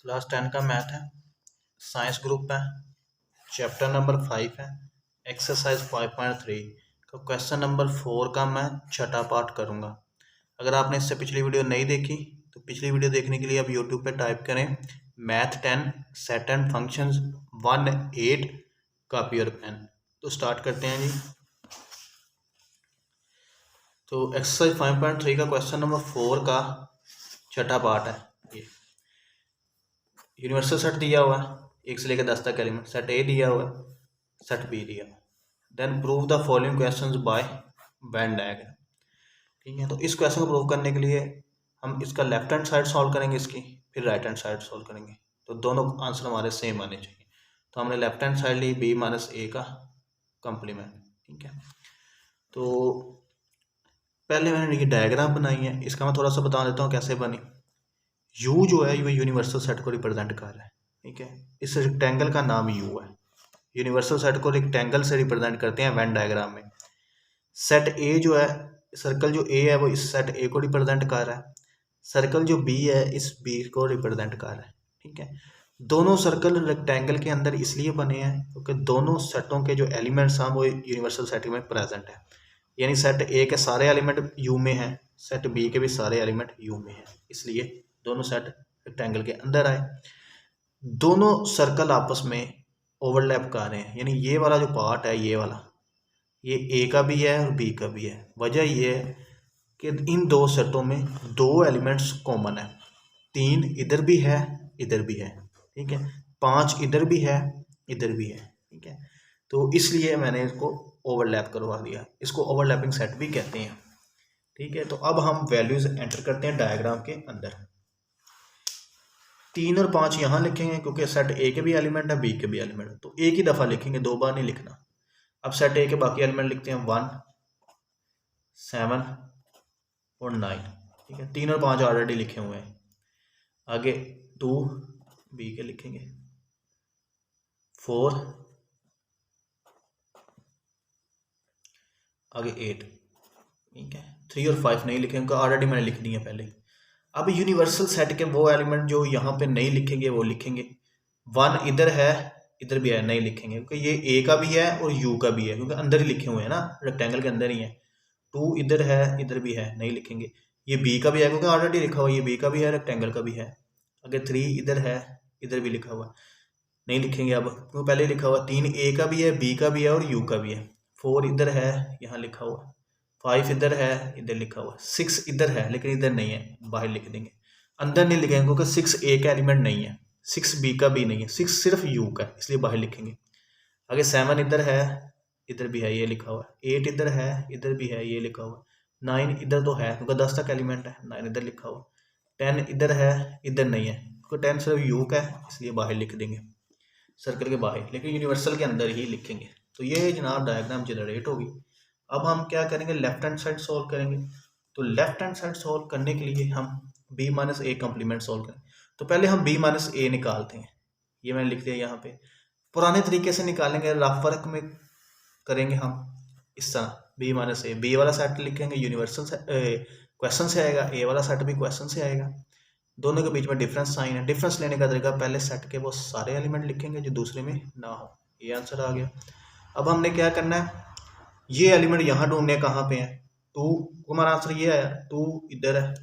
Class 10 का math है, science group है, चैप्टर नंबर 5 है, एक्सरसाइज 5.3 का क्वेश्चन नंबर 4 का मैं छठा पार्ट करूँगा। अगर आपने इससे पिछली वीडियो नहीं देखी तो पिछली वीडियो देखने के लिए आप यूट्यूब पे टाइप करें math 10 set and functions 1-8 copy और पेन। तो स्टार्ट करते हैं जी। तो एक्सरसाइज 5.3 का क्वेश्चन नंबर 4 का छठा पार्ट है। ये यूनिवर्सल सेट दिया हुआ है 1 से लेकर 10 तक एलिमेंट, सेट ए दिया हुआ है, सेट बी दिया हुआ है। Then prove the following questions by Venn diagram. ठीक है, तो इस क्वेश्चन को प्रूव करने के लिए हम इसका लेफ्ट हैंड साइड सॉल्व करेंगे इसकी, फिर राइट हैंड साइड सॉल्व करेंगे। तो दोनों आंसर हमारे सेम आने चाहिए। तो हमने left hand side Lee B minus A का कॉम्प्लीमेंट। ठीक है, तो पहले मैंने ये डायग्राम बनाई है, इसका मैं थोड़ा सा बता देता हूँ कैसे बनी। यू जो है ये यूनिवर्सल सेट को रिप्रेजेंट कर रहा है। ठीक है, इस रेक्टेंगल का नाम यू है। यूनिवर्सल सेट को रेक्टेंगल से रिप्रेजेंट करते हैं वेन डायग्राम में। सेट ए जो है, सर्कल जो ए है वो इस सेट ए को रिप्रेजेंट कर रहा है, सर्कल जो बी है इस बी को रिप्रेजेंट कर रहा है। ठीक है, दोनों सर्कल रेक्टेंगल के अंदर इसलिए बने हैं क्योंकि दोनों सेटों के जो एलिमेंट्स हैं वो यूनिवर्सल सेट में प्रेजेंट है। यानी सेट ए के सारे एलिमेंट यू में हैं, सेट बी के भी सारे एलिमेंट यू में हैं, इसलिए दोनों सेट रेक्टेंगल के अंदर आए। दोनों सर्कल आपस में ओवरलैप कर रहे हैं, यानी ये वाला जो पार्ट है ये वाला, ये ए का भी है और बी का भी है। वजह ये है कि इन दो सेटों में दो एलिमेंट्स कॉमन है, 3 इधर भी है इधर भी है। ठीक है, 5 इधर भी है इधर भी है। ठीक है, तो इसलिए मैंने इसको ओवरलैप करवा दिया, इसको ओवरलैपिंग सेट भी कहते हैं। ठीक है, तो अब हम वैल्यूज एंटर करते हैं डायग्राम के अंदर। 3 और 5 यहाँ लिखेंगे क्योंकि सेट ए के भी एलिमेंट है बी के भी एलिमेंट है, तो एक ही दफ़ा लिखेंगे, 2 बार नहीं लिखना। अब सेट ए के बाकी एलिमेंट लिखते हैं 1, 7 और 9। ठीक है, 3 और 5 ऑलरेडी लिखे हुए हैं। आगे 2 बी के लिखेंगे, 4, आगे 8। ठीक है, 3 और 5 नहीं लिखेंगे, ऑलरेडी मैंने लिख दी है पहले। अब यूनिवर्सल सेट के वो एलिमेंट जो यहाँ पे नहीं लिखेंगे वो लिखेंगे। 1 इधर है इधर भी है, नहीं लिखेंगे क्योंकि ये ए का भी है और यू का भी है, क्योंकि अंदर ही लिखे हुए हैं ना, रेक्टेंगल के अंदर ही है। 2 इधर है इधर भी है, नहीं लिखेंगे। ये बी का भी है क्योंकि ऑलरेडी लिखा हुआ है, ये बी का भी है रेक्टेंगल का भी है। अगर 3 इधर है इधर भी लिखा हुआ, नहीं लिखेंगे अब क्योंकि पहले लिखा हुआ। 3 ए का भी है बी का भी है और यू का भी है। 4 इधर है यहाँ लिखा हुआ, 5 इधर है इधर लिखा हुआ, 6 इधर है लेकिन इधर नहीं है, बाहर लिख देंगे। अंदर नहीं लिखेंगे क्योंकि 6 ए का एलिमेंट नहीं है, 6 बी का भी नहीं है, 6 सिर्फ यू का है, इसलिए बाहर लिखेंगे। आगे 7 इधर है इधर भी है, ये लिखा हुआ। 8 इधर है इधर भी है, ये लिखा हुआ। 9 इधर तो है क्योंकि 10 तक एलिमेंट है, 9 इधर लिखा हुआ। 10 इधर है इधर नहीं है क्योंकि 10 सिर्फ यू का है, इसलिए बाहर लिख देंगे सर्कल के बाहर, लेकिन यूनिवर्सल के अंदर ही लिखेंगे। तो ये जनाब डायग्राम जनरेट होगी। अब हम क्या करेंगे, लेफ्ट हैंड साइड सॉल्व करेंगे। तो लेफ्ट हैंड साइड सॉल्व करने के लिए हम B minus A complement solve करें। तो पहले हम बी माइनस ए निकालते हैं, ये मैंने लिख दिया यहाँ पे। पुराने तरीके से निकालेंगे, रफ वर्क में करेंगे हम इस तरह। बी माइनस ए, बी वाला सेट लिखेंगे यूनिवर्सल क्वेश्चन से आएगा, ए वाला सेट भी क्वेश्चन से आएगा। दोनों के बीच में डिफरेंस साइन है। डिफरेंस लेने का तरीका, पहले सेट के वो सारे एलिमेंट लिखेंगे जो दूसरे में ना हो। ये आंसर आ गया। अब हमने क्या करना है, ये एलिमेंट यहाँ ढूंढने कहाँ पे है। 2 हमारा आंसर ये आया, 2 इधर है,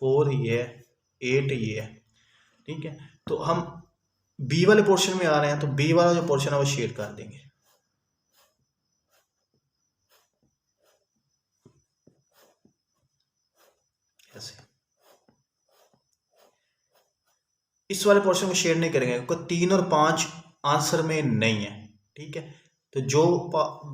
4 ये है, 8 ये है। ठीक है, तो हम बी वाले पोर्शन में आ रहे हैं, तो बी वाला जो पोर्शन है वो शेड कर देंगे ऐसे। इस वाले पोर्शन को शेड नहीं करेंगे क्योंकि 3 और 5 आंसर में नहीं है। ठीक है, तो जो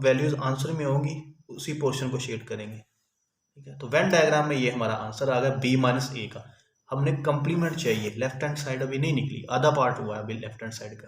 वैल्यूज आंसर में होंगी उसी पोर्शन को शेड करेंगे। ठीक है, तो वेन डायग्राम में ये हमारा आंसर आ गया बी माइनस ए का। हमने कंप्लीमेंट चाहिए, लेफ्ट हैंड साइड अभी नहीं निकली, आधा पार्ट हुआ है अभी लेफ्ट हैंड साइड का।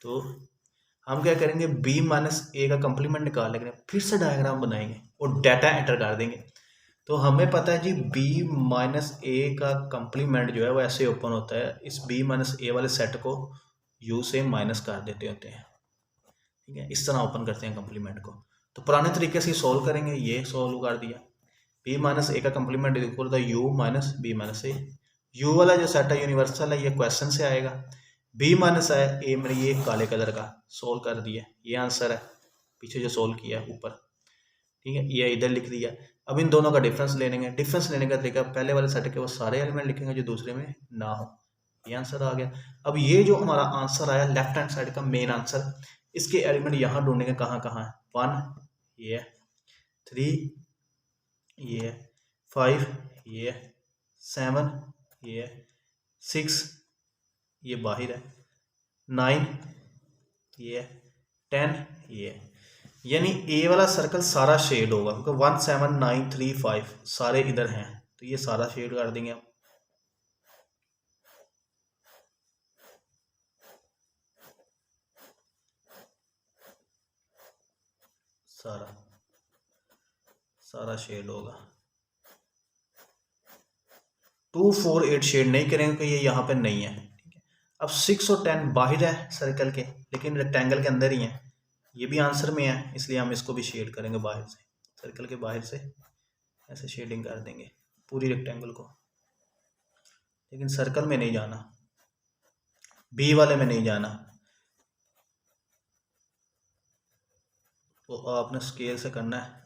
तो हम क्या करेंगे, बी माइनस ए का कंप्लीमेंट निकाल लेंगे, फिर से डायग्राम बनाएंगे और डाटा एंटर कर देंगे। तो हमें पता है जी बी माइनस ए का कंप्लीमेंट जो है वो ऐसे ओपन होता है, इस बी माइनस ए वाले सेट को यू से माइनस कर देते होते हैं। ठीक है, इस तरह ओपन करते हैं कंप्लीमेंट को। तो पुराने तरीके से सॉल्व करेंगे, ये सॉल्व कर दिया। बी माइनस ए का कंप्लीमेंट इक्वल था U minus B minus A. U वाला जो सेट है यूनिवर्सल है, ये क्वेश्चन से आएगा। बी माइनस है ए मैंने ये काले कलर का सोल्व कर दिया, ये आंसर है पीछे जो सोल्व किया है ऊपर, ठीक है, ये इधर लिख दिया। अब इन दोनों का डिफरेंस ले लेंगे। डिफरेंस लेने का तरीका, पहले वाले सेट के वो सारे एलिमेंट लिखेंगे जो दूसरे में ना हो, ये आंसर आ गया। अब ये जो हमारा आंसर आया लेफ्ट हैंड साइड का मेन आंसर, इसके एलिमेंट यहाँ ढूंढेंगे कहाँ कहाँ है। 1 ये है, 3 ये है, 5 ये है, 7 ये है, 6 ये बाहर है, 9 ये है, 10 ये है। यानी ए वाला सर्कल सारा शेड होगा क्योंकि 1 7 9 3 5 सारे इधर हैं, तो ये सारा शेड कर देंगे हम। सारा सारा शेड होगा। 2 4 8 शेड नहीं करेंगे क्योंकि ये यहाँ पे नहीं है, ठीक है। अब 6 और 10 बाहर है सर्कल के, लेकिन रेक्टेंगल के अंदर ही है, ये भी आंसर में है, इसलिए हम इसको भी शेड करेंगे बाहर से, सर्कल के बाहर से ऐसे शेडिंग कर देंगे पूरी रेक्टेंगल को। लेकिन सर्कल में नहीं जाना, बी वाले में नहीं जाना, तो आपने स्केल से करना है।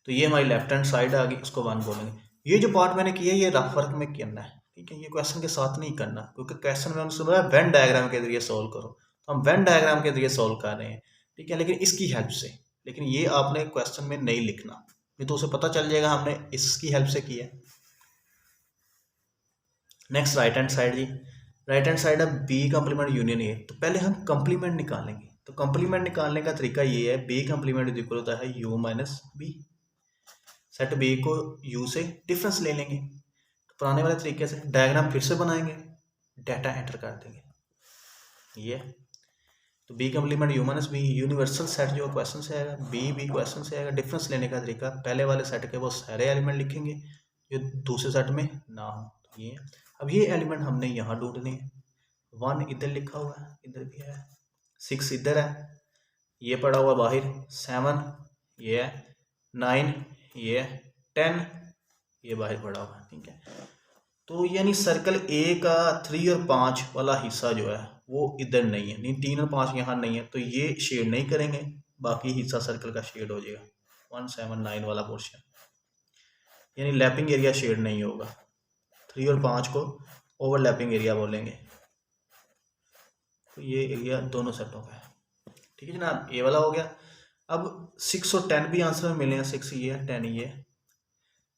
तो ये हमारी लेफ्ट हैंड साइड आ गई, उसको 1 बोलेंगे। ये जो पार्ट मैंने किया ये रफ वर्क में करना है, ठीक है, ये क्वेश्चन के साथ नहीं करना, क्योंकि क्वेश्चन में उन्होंने बोला वेन डायग्राम के जरिए सोल्व करो, तो हम वेन डायग्राम के जरिए सोल्व कर रहे हैं, ठीक है, लेकिन इसकी हेल्प से। लेकिन ये आपने क्वेश्चन में नहीं लिखना, नहीं तो उसे पता चल जाएगा हमने इसकी हेल्प से किया। नेक्स्ट राइट हैंड साइड जी, राइट हैंड साइड है बी कंप्लीमेंट यूनियन ए। तो पहले हम कंप्लीमेंट निकालेंगे, तो कंप्लीमेंट निकालने का तरीका ये है, बी कंप्लीमेंट इज इक्वल होता है U minus B. Set B को यू से डिफरेंस ले लेंगे, तो पुराने वाले तरीके से डायग्राम फिर से बनाएंगे, डाटा एंटर कर देंगे, ये तो B complement U minus B universal set जो क्वेश्चन से आएगा, बी क्वेश्चन से आएगा। डिफरेंस लेने का तरीका, पहले वाले सेट के वो सारे एलिमेंट लिखेंगे जो दूसरे सेट में ना हो, तो ये। अब ये एलिमेंट हमने यहाँ ढूंढने हैं, 1 इधर लिखा हुआ है, इधर भी है, 6 इधर है, ये पड़ा हुआ बाहर, 7 ये है, 9 ये है, 10 ये बाहर पड़ा हुआ है, ठीक है। तो यानी सर्कल ए का 3 और 5 वाला हिस्सा जो है वो इधर नहीं है, नहीं 3 और 5 यहाँ नहीं है, तो ये शेड नहीं करेंगे, बाकी हिस्सा सर्कल का शेड हो जाएगा 1 7 9 वाला पोर्शन, यानी लैपिंग एरिया शेड नहीं होगा। 3 और 5 को ओवरलैपिंग एरिया बोलेंगे, तो ये एरिया दोनों सेटों का है, ठीक है जनाब, ए वाला हो गया। अब 6 और 10 भी आंसर में मिलेंगे, 6 ये है, 10 ये है,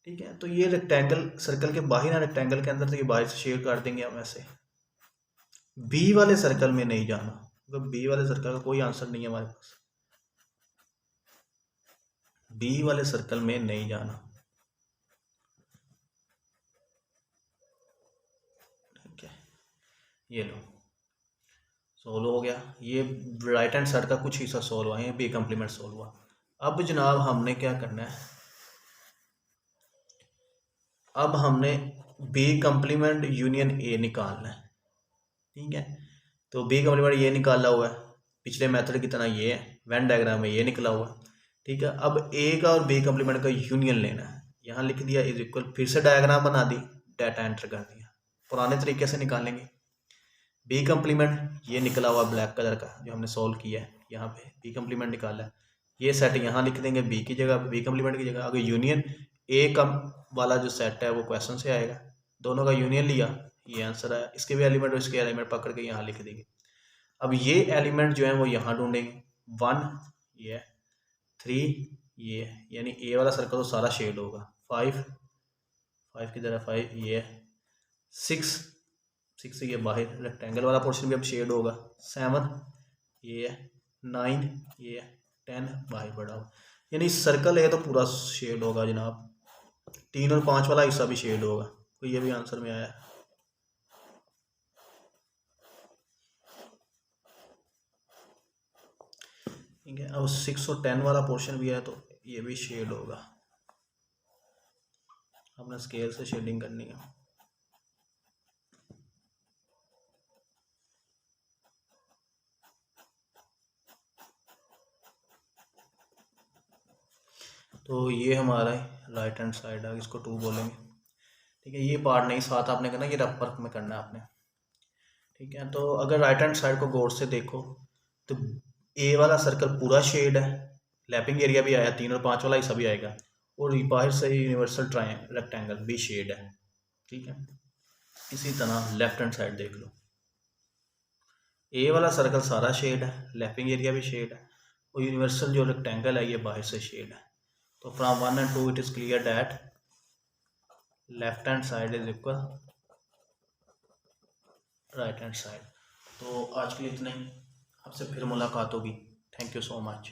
ठीक है। तो ये रेक्टेंगल सर्कल के बाहर है, रेक्टेंगल के अंदर, तो ये बाहर से शेड कर देंगे हम ऐसे। बी वाले सर्कल में नहीं जाना, क्योंकि बी वाले सर्कल का कोई आंसर नहीं है हमारे पास, बी वाले सर्कल में नहीं जाना, ठीक है। ये लो सोल्व हो गया, ये राइट हैंड साइड का कुछ हिस्सा सोल्व हुआ है, बी कंप्लीमेंट सोल्व हुआ। अब जनाब हमने क्या करना है, अब हमने बी कंप्लीमेंट यूनियन ए निकालना है, ठीक है। तो बी कंप्लीमेंट ये निकाला हुआ है, पिछले मेथड की तरह ये है, वेन डायग्राम में ये निकला हुआ है, ठीक है। अब ए का और बी कंप्लीमेंट का यूनियन लेना है, यहाँ लिख दिया इज इक्वल, फिर से डायग्राम बना दी, डाटा एंटर कर दिया, पुराने तरीके से निकालेंगे। बी कंप्लीमेंट ये निकला हुआ ब्लैक कलर का जो हमने सॉल्व किया है, यहाँ पे बी कंप्लीमेंट निकाला है, ये सेट यहाँ लिख देंगे बी की जगह, बी कंप्लीमेंट की जगह। अगर यूनियन ए कम वाला जो सेट है वो क्वेश्चन से आएगा, दोनों का यूनियन लिया, ये आंसर आया, इसके भी एलिमेंट और इसके एलिमेंट पकड़ के यहाँ लिख देंगे। अब ये एलिमेंट जो है वो यहाँ ढूंढेंगे, 1 ये 3 ये, यानी ए वाला सर्कल तो सारा शेड होगा, 5 की तरह 5 ये, 6 ये बाहर रेक्टेंगल वाला पोर्शन भी अब शेड होगा, 7 ये 9 ये 10 बाहर पड़ा हुआ, यानी सर्कल है तो पूरा शेड होगा जनाब, 3 और 5 वाला हिस्सा भी शेड होगा, तो ये भी आंसर में आया। ठीक है, अब 6 और 10 वाला पोर्शन भी है, तो ये भी शेड होगा, अपने स्केल से शेडिंग करनी है। तो ये हमारा राइट हैंड साइड है, इसको 2 बोलेंगे, ठीक है, ये पार्ट नहीं साथ आपने करना, ये रफ वर्क में करना है आपने। ठीक है, तो अगर राइट हैंड साइड को गौर से देखो तो ए वाला सर्कल पूरा शेड है, लैपिंग एरिया भी आया 3 और 5 वाला हिस्सा भी आएगा, और बाहर से यूनिवर्सल रेक्टेंगल भी शेड है। ठीक है, इसी तरह लेफ्ट हैंड साइड देख लो, ए वाला सर्कल सारा शेड है, लैपिंग एरिया भी शेड है, और यूनिवर्सल जो रेक्टेंगल है ये बाहर से शेड है। तो from 1 and 2 it is clear that left hand side is equal right hand side. तो आज के लिए इतना ही, आपसे फिर मुलाकात होगी। Thank you so much.